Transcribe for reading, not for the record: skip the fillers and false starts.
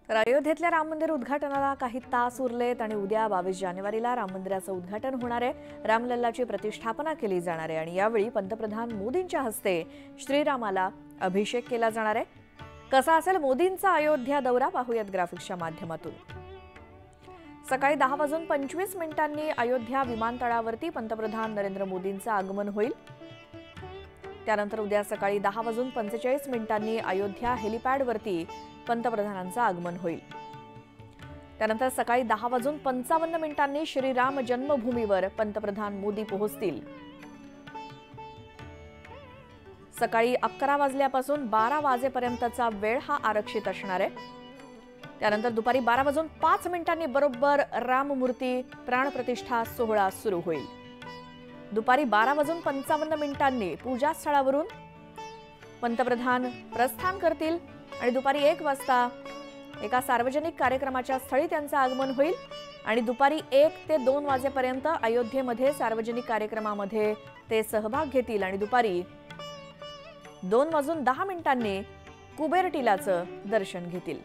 तर अयोध्येतल्या राम मंदिर उद्घाटनाला काही तास उरलेत आणि उद्या 22 जानेवारीला राम मंदिराचं उद्घाटन होणार आहे। रामलल्लाची प्रतिष्ठापना केली जाणार आहे आणि यावेळी पंतप्रधान मोदींच्या हस्ते श्रीरामाला अभिषेक केला जाणार आहे। कसा असेल मोदींचा अयोध्या दौरा पाहूयात ग्राफिक्सच्या माध्यमातून। सकाळी 10:25 अयोध्या विमानतळावरती पंतप्रधान नरेंद्र मोदींचं आगमन होईल। त्यानंतर उद्या सकाळी 10:45 अयोध्या हेलिपॅडवरती पंतप्रधानांचं आगमन होईल। त्यानंतर सकाळी 10:55 श्रीराम जन्मभूमीवर पंतप्रधान मोदी पोहोचतील। सकाळी 11 वाजल्यापासून 12 वाजेपर्यंतचा वेळ हा आरक्षित असणार आहे। त्यानंतर दुपारी 12:05 बरोबर राममूर्ती प्राणप्रतिष्ठा सोहळा सुरू होईल। दुपारी 12:55 पूजा स्थळावरून पंतप्रधान प्रस्थान करतील आणि दुपारी 1 वाजता एका सार्वजनिक कार्यक्रमाच्या स्थळी त्यांचं आगमन होईल आणि दुपारी 1 ते 2 वाजेपर्यंत अयोध्येमध्ये सार्वजनिक कार्यक्रमामध्ये ते सहभाग घेतील आणि दुपारी 2:10 कुबेर टिलाचं दर्शन घेतील।